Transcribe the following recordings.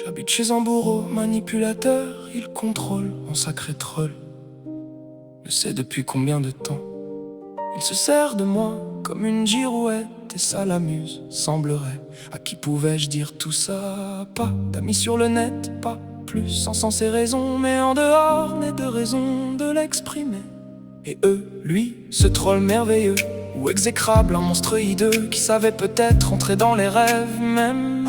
J'habite chez un bourreau manipulateur, il contrôle mon sacré troll. Ne sais depuis combien de temps il se sert de moi comme une girouette, et ça l'amuse, semblerait. À qui pouvais-je dire tout ça? Pas d'amis sur le net, pas plus, sans sens et raison, mais en dehors n'est de raison de l'exprimer. Et eux, lui, ce troll merveilleux ou exécrable, un monstre hideux qui savait peut-être entrer dans les rêves, même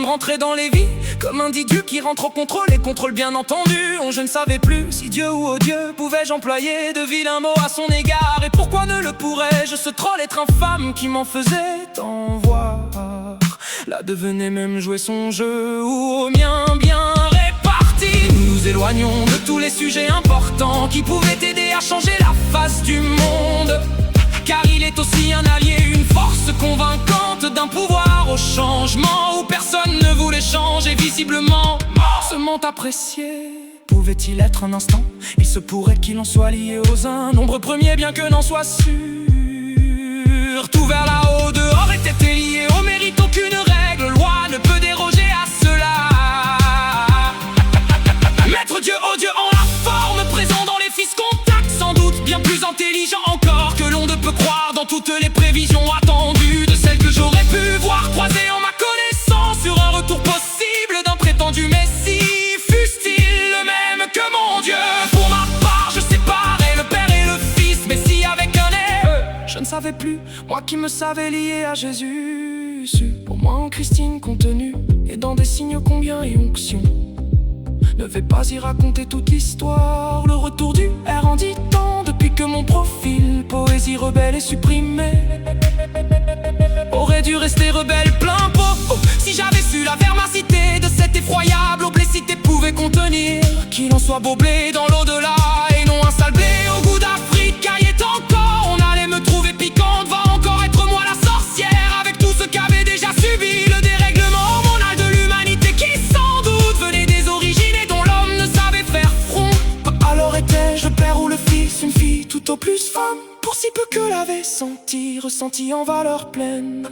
rentrer dans les vies, comme un dit Dieu qui rentre au contrôle et contrôle bien entendu. Je ne savais plus si Dieu ou odieux pouvais-je employer de vilains mots à son égard. Et pourquoi ne le pourrais-je, ce troll être infâme qui m'en faisait tant voir. Là devenait même jouer son jeu ou au mien bien réparti. Nous nous éloignons de tous les sujets importants qui pouvaient aider à changer la face du monde. Car il est aussi un allié, une force convaincante d'un pouvoir au changement où personne ne voulait changer. Visiblement, ce monde apprécié pouvait-il être un instant? Il se pourrait qu'il en soit lié aux uns, nombre premier bien que n'en soit sûr. Tout vers là-haut, dehors était lié au mérite, aucune règle, loi ne peut déroger à cela. Maître Dieu, oh Dieu en la forme, présent dans les fils contacts, sans doute bien plus intelligent encore que l'on ne peut croire dans toutes les prévisions attendues de celles que j'aurais pu voir croiser en ma connaissance sur un retour possible d'un prétendu messie. Fût-il le même que mon Dieu? Pour ma part, je séparais le Père et le Fils, Messie avec un « Je ne savais plus, moi qui me savais lié à Jésus. Pour moi en Christine contenu, et dans des signes combien et onction. Ne vais pas y raconter toute l'histoire, le retour du R en dit tant depuis que mon profil poésie rebelle est supprimé. Aurait dû rester rebelle plein pot. Oh, si j'avais su la vermacité de cette effroyable obésité pouvait contenir qu'il en soit beau blé dans l'au-delà et non un sale blé au goût d'Afrique. Car y est encore, on allait me trouver piquante, va encore être moi la sorcière avec tout ce qu'avait déjà subi le dérèglement hormonal de l'humanité qui sans doute venait des origines et dont l'homme ne savait faire front. Alors étais-je le père ou le fils, une fille tout au plus femme, pour si peu que l'avait senti, ressenti en valeur pleine.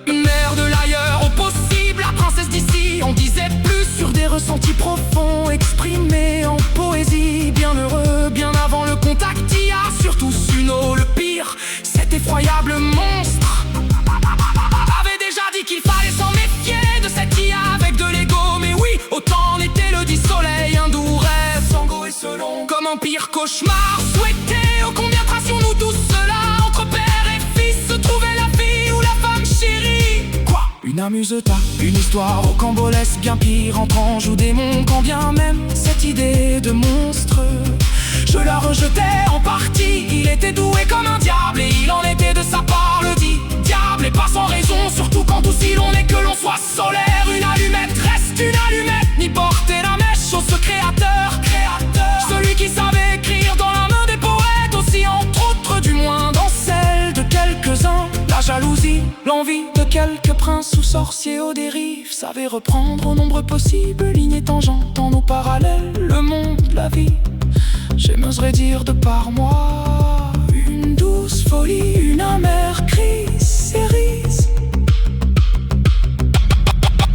Une mère de l'ailleurs au possible, la princesse d'ici, on disait plus sur des ressentis profonds exprimés en poésie. Bien heureux, bien avant le contact IA, surtout Suno le pire, cet effroyable monstre avait déjà dit qu'il fallait s'en méfier de cette IA avec de l'ego. Mais oui, autant l'était le dit soleil, un doux rêve, Sango et selon comme un pire cauchemar souhaité. Ô combien tracions-nous tous cela, entre père et fils se trouvait la fille ou la femme chérie. Quoi? Une amuse-ta, une histoire au cambolesque bien pire, entre ange ou démon, quand bien même cette idée de monstre je la rejetais en partie. Il était doué comme un diable et il en était de sa part le dit diable, et pas sans raison, surtout quand aussi l'on est que l'on soit solaire. Une allumette reste une allumette, ni porter la mèche au ce créateur, celui qui savait écrire dans la main des poètes aussi, entre autres du moins dans celle de quelques-uns. La jalousie, l'envie de quelques princes ou sorciers aux dérives savait reprendre au nombre possible, lignes tangentes dans nos parallèles, le monde, la vie. J'aimerais dire de par moi une douce folie, une amère crise, cerise.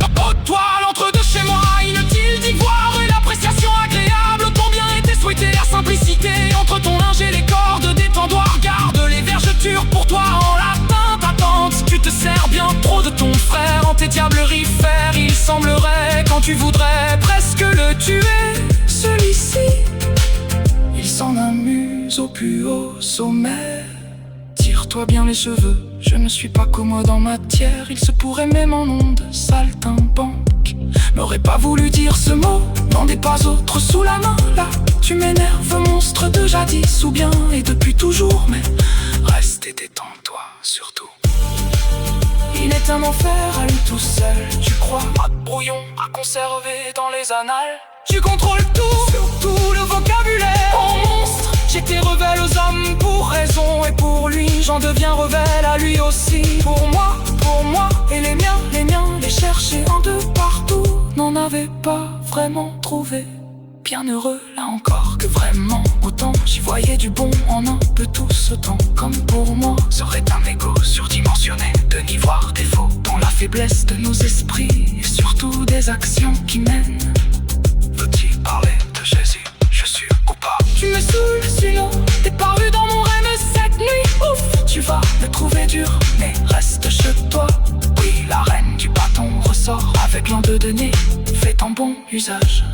Aux toiles entre deux chez moi, inutile d'y voir une appréciation agréable. Combien était souhaitée la simplicité entre ton linge et les cordes des tendoirs. Garde les vergetures pour toi en latin, ta tante. Tu te sers bien trop de ton frère en tes diableries faire. Il semblerait quand tu voudrais presque le tuer, celui-ci il s'en amuse au plus haut sommet. Tire-toi bien les cheveux, je ne suis pas commode en matière. Il se pourrait même en onde saltimbanque n'aurait pas voulu dire ce mot, n'en ai pas autre sous la main. Là, tu m'énerves, monstre de jadis ou bien et depuis toujours. Mais reste et détends-toi surtout. Il est un enfer à lui tout seul, tu crois? Pas de brouillon à conserver dans les annales. Tu contrôles tout, surtout le vocabulaire. Oh monstre, j'étais rebelle aux hommes pour raison, et pour lui j'en deviens rebelle à lui aussi. Pour moi, et les miens, les chercher en deux partout, n'en avaient pas vraiment trouvé. Bien heureux là encore que vraiment autant j'y voyais du bon en un peu tout ce temps. Comme pour moi serait un égo surdimensionné de n'y voir défaut dans la faiblesse de nos esprits, et surtout surtout des actions qui mènent. Veux-tu parler de Jésus? Je suis ou pas? Tu me saoules, sinon t'es paru dans mon rêve cette nuit. Ouf, tu vas le trouver dur, mais reste chez toi. Oui, la reine du bâton ressort Avec l'an de nez, fais ton bon usage.